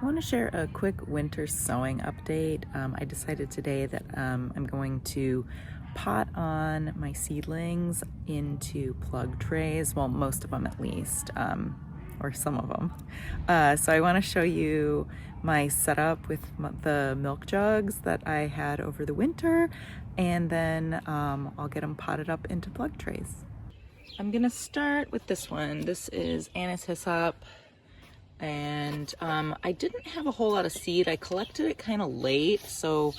I want to share a quick winter sowing update. I decided today that I'm going to pot on my seedlings into plug trays, well, most of them at least, or some of them. So I want to show you my setup with the milk jugs that I had over the winter, and then I'll get them potted up into plug trays. I'm gonna start with this one. This is anise hyssop. And I didn't have a whole lot of seed. I collected it kind of late, so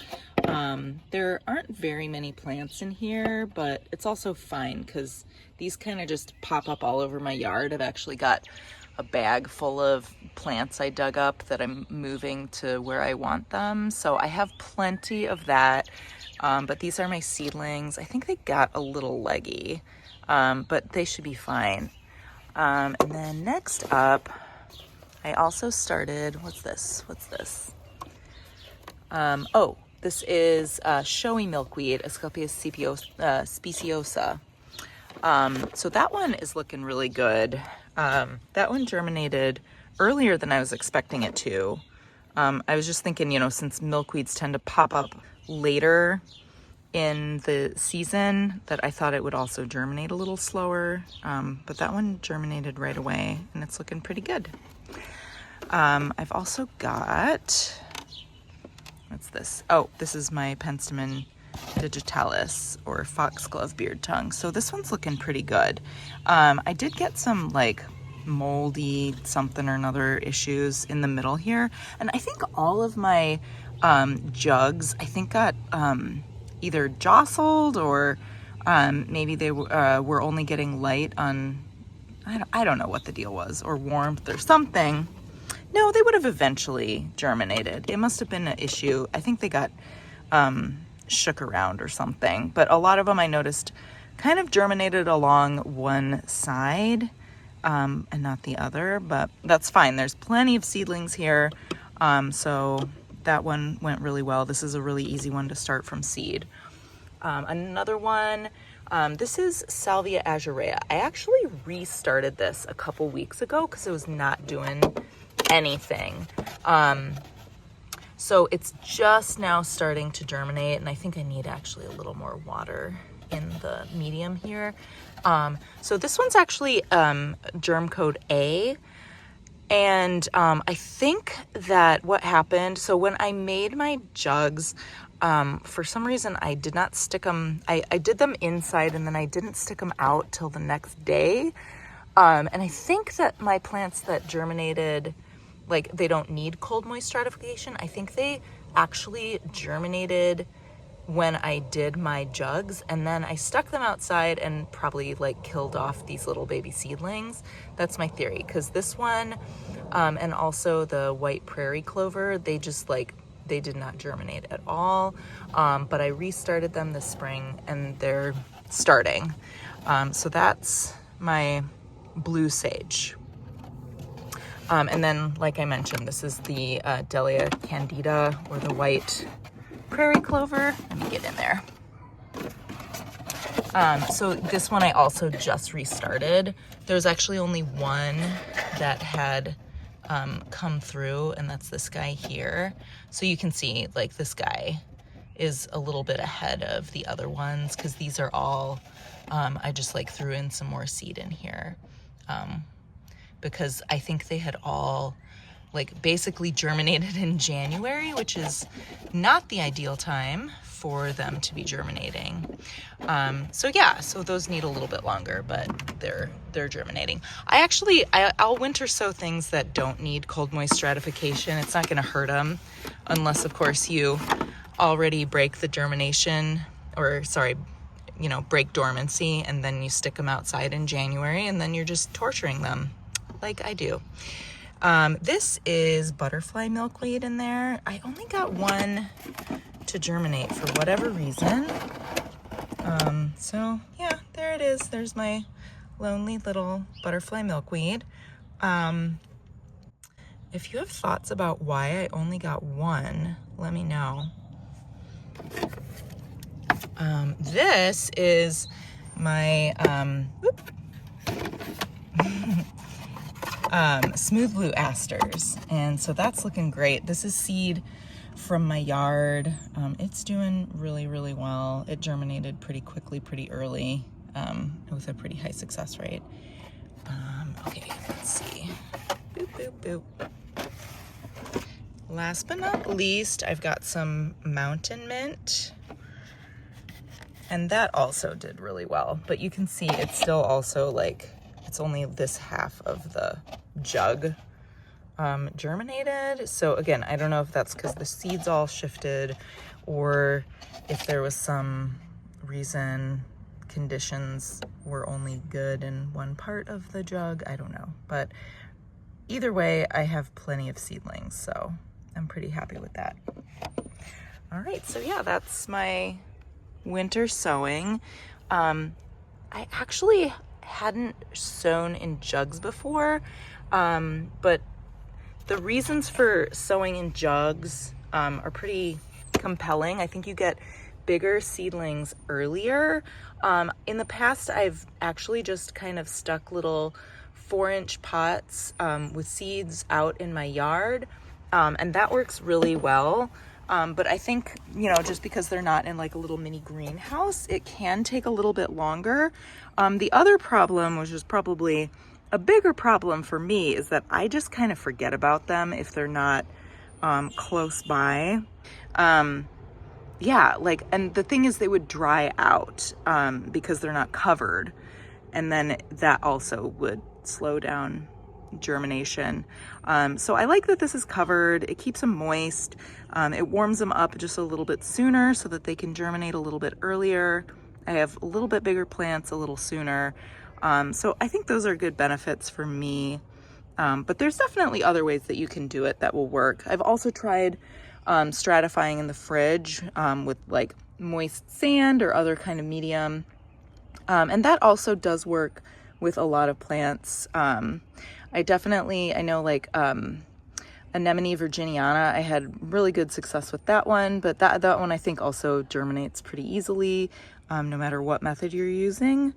there aren't very many plants in here, but it's also fine because these kind of just pop up all over my yard. I've actually got a bag full of plants I dug up that I'm moving to where I want them, so I have plenty of that. But these are my seedlings. I think they got a little leggy, but they should be fine. And then next up, I also started, what's this? This is showy milkweed, Asclepias speciosa. So that one is looking really good. That one germinated earlier than I was expecting it to. I was just thinking, since milkweeds tend to pop up later in the season, that I thought it would also germinate a little slower. But that one germinated right away and it's looking pretty good. I've also got, what's this? Oh, this is my Penstemon digitalis, or foxglove beard tongue. So this one's looking pretty good. I did get some like moldy something or another issues in the middle here. And I think all of my jugs, I think got either jostled or maybe they were only getting light on, I don't know what the deal was, or warmth or something. No, they would have eventually germinated. It must have been an issue. I think they got shook around or something. But a lot of them I noticed kind of germinated along one side and not the other. But that's fine. There's plenty of seedlings here. So that one went really well. This is a really easy one to start from seed. Another one, this is Salvia azurea. I actually restarted this a couple weeks ago because it was not doing anything. So it's just now starting to germinate, and I think I need actually a little more water in the medium here. So this one's actually germ code A. And I think that what happened, so when I made my jugs, for some reason I did not stick them, I did them inside and then I didn't stick them out till the next day. And I think that my plants that germinated, like, they don't need cold moist stratification. I think they actually germinated when I did my jugs, and then I stuck them outside and probably like killed off these little baby seedlings. That's my theory, because this one and also the white prairie clover, they did not germinate at all. But I restarted them this spring and they're starting. So that's my blue sage. And then, like I mentioned, this is the Delia candida, or the white prairie clover. Let me get in there. So this one I also just restarted. There's actually only one that had come through, and that's this guy here. So you can see, like, this guy is a little bit ahead of the other ones because these are all, I just like threw in some more seed in here. Because I think they had all like basically germinated in January, which is not the ideal time for them to be germinating. So those need a little bit longer, but they're germinating. I'll winter sow things that don't need cold moist stratification. It's not gonna hurt them unless of course you already break the germination, or break dormancy, and then you stick them outside in January and then you're just torturing them like I do. This is butterfly milkweed in there. I only got one to germinate for whatever reason. So yeah, there it is. There's my lonely little butterfly milkweed. If you have thoughts about why I only got one, let me know. This is my smooth blue asters. And so that's looking great. This is seed from my yard. It's doing really, really well. It germinated pretty quickly, pretty early, with a pretty high success rate. Okay, let's see. Boop, boop, boop. Last but not least, I've got some mountain mint. And that also did really well. But you can see it's still also like, it's only this half of the jug germinated. So again, I don't know if that's because the seeds all shifted or if there was some reason conditions were only good in one part of the jug. I don't know. But either way, I have plenty of seedlings, so I'm pretty happy with that. All right, so yeah, that's my winter sowing. I actually hadn't sown in jugs before, but the reasons for sowing in jugs are pretty compelling. I think you get bigger seedlings earlier. In the past, I've actually just kind of stuck little 4-inch pots with seeds out in my yard, and that works really well. But I think, just because they're not in like a little mini greenhouse, it can take a little bit longer. The other problem, which is probably a bigger problem for me, is that I just kind of forget about them if they're not close by. Yeah, like, and the thing is they would dry out because they're not covered. And then that also would slow down germination. So I like that this is covered. It keeps them moist. It warms them up just a little bit sooner so that they can germinate a little bit earlier. I have a little bit bigger plants a little sooner. So I think those are good benefits for me. But there's definitely other ways that you can do it that will work. I've also tried stratifying in the fridge with like moist sand or other kind of medium. And that also does work with a lot of plants. I know like Anemone virginiana, I had really good success with that one, but that one I think also germinates pretty easily, no matter what method you're using.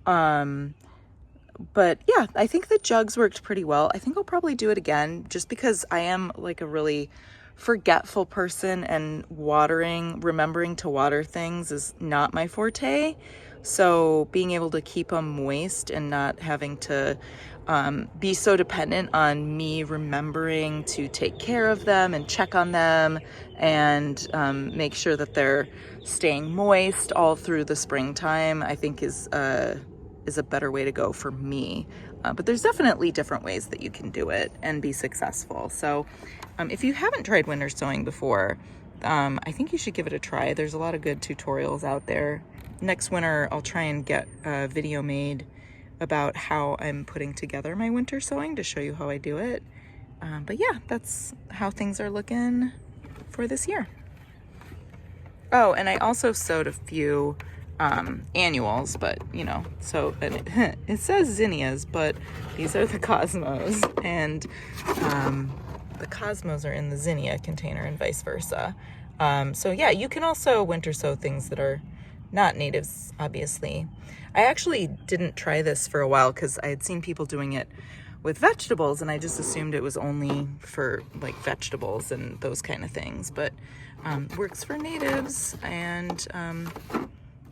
But yeah, I think the jugs worked pretty well. I think I'll probably do it again just because I am like a really forgetful person, and remembering to water things is not my forte. So being able to keep them moist and not having to be so dependent on me remembering to take care of them and check on them and make sure that they're staying moist all through the springtime, I think is a better way to go for me. But there's definitely different ways that you can do it and be successful. So if you haven't tried winter sowing before, I think you should give it a try. There's a lot of good tutorials out there. Next winter, I'll try and get a video made about how I'm putting together my winter sowing to show you how I do it. But yeah, that's how things are looking for this year. Oh, and I also sowed a few annuals, but so it says zinnias, but these are the cosmos, and the cosmos are in the zinnia container and vice versa. So yeah, you can also winter sow things that are not natives, obviously. I actually didn't try this for a while because I had seen people doing it with vegetables, and I just assumed it was only for like vegetables and those kind of things, but works for natives, and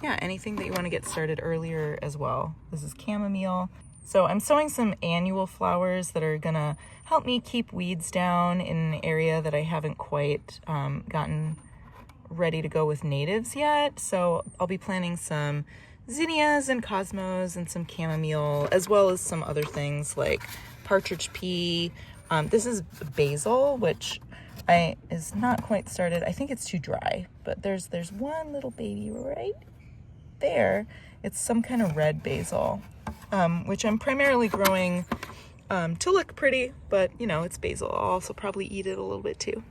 yeah, anything that you want to get started earlier as well. This is chamomile. So I'm sowing some annual flowers that are gonna help me keep weeds down in an area that I haven't quite gotten ready to go with natives yet. So I'll be planting some zinnias and cosmos and some chamomile, as well as some other things like partridge pea. This is basil, which is not quite started. I think it's too dry, but there's one little baby right there. It's some kind of red basil, which I'm primarily growing to look pretty, but it's basil. I'll also probably eat it a little bit too.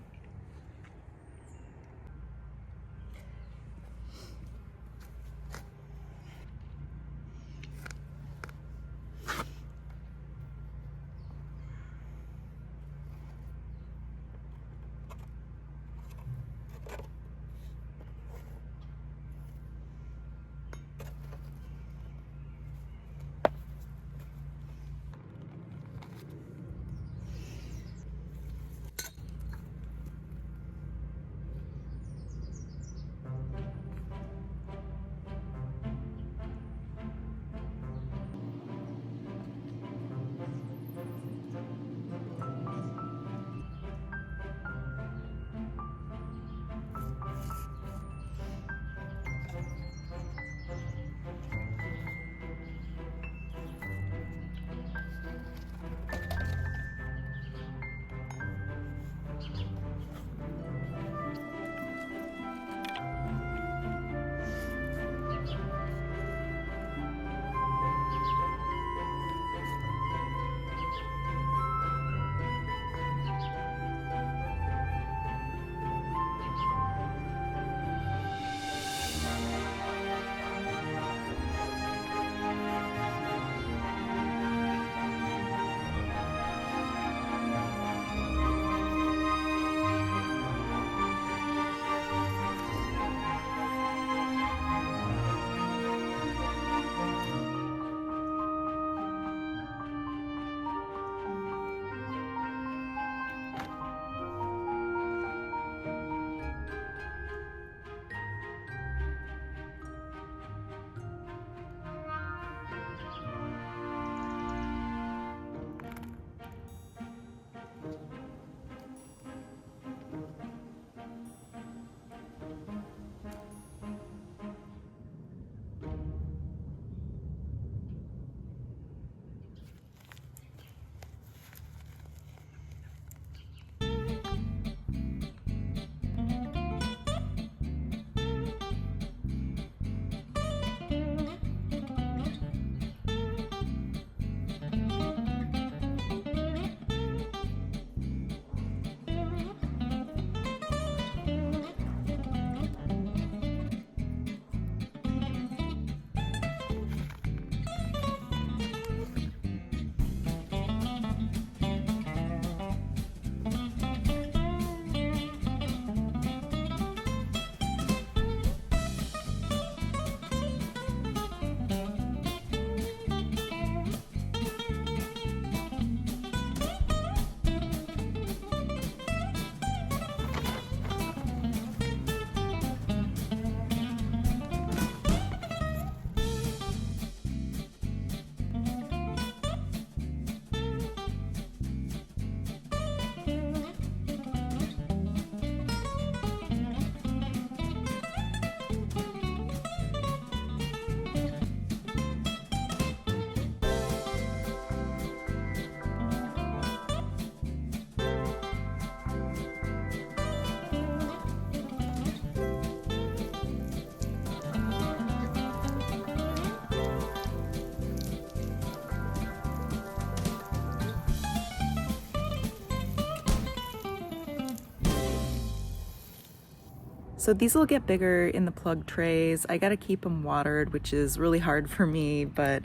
So these will get bigger in the plug trays. I gotta keep them watered, which is really hard for me, but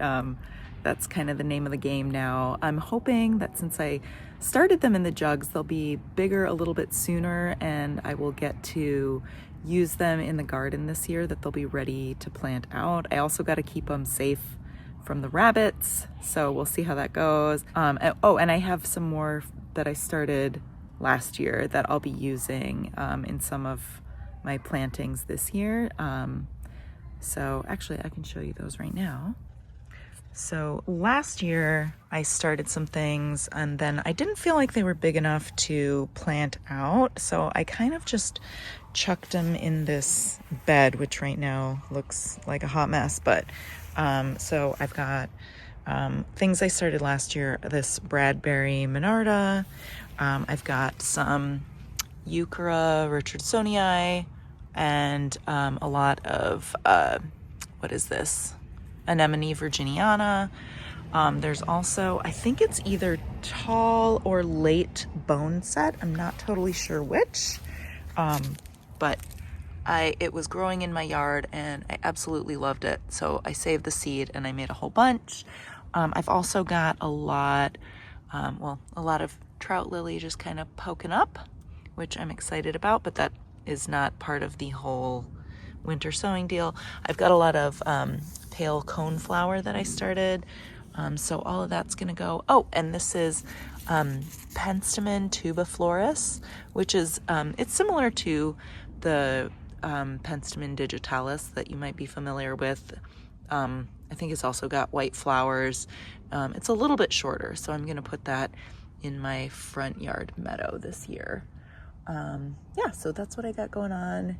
that's kind of the name of the game now. I'm hoping that since I started them in the jugs, they'll be bigger a little bit sooner and I will get to use them in the garden this year, that they'll be ready to plant out. I also got to keep them safe from the rabbits, so we'll see how that goes. And I have some more that I started last year that I'll be using in some of my plantings this year. So actually I can show you those right now. So last year I started some things and then I didn't feel like they were big enough to plant out. So I kind of just chucked them in this bed, which right now looks like a hot mess. But so I've got things I started last year, this Bradbury Monarda. I've got some Euchera Richardsonii and a lot of, what is this? Anemone virginiana. There's also, I think it's either tall or late bone set. I'm not totally sure which, but it was growing in my yard and I absolutely loved it. So I saved the seed and I made a whole bunch. I've also got a lot of trout lily just kind of poking up, which I'm excited about, but that is not part of the whole winter sowing deal. I've got a lot of pale coneflower that I started. So all of that's gonna go. Oh, and this is Penstemon tubiflorus, which is, it's similar to the Penstemon digitalis that you might be familiar with. I think it's also got white flowers. It's a little bit shorter, so I'm gonna put that in my front yard meadow this year. Yeah, so that's what I got going on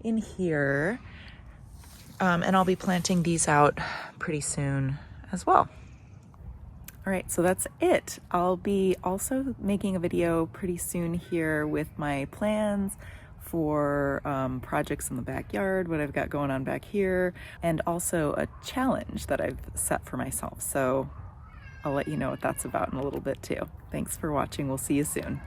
in here. And I'll be planting these out pretty soon as well. All right, so that's it. I'll be also making a video pretty soon here with my plans for projects in the backyard, what I've got going on back here, and also a challenge that I've set for myself. So I'll let you know what that's about in a little bit too. Thanks for watching. We'll see you soon.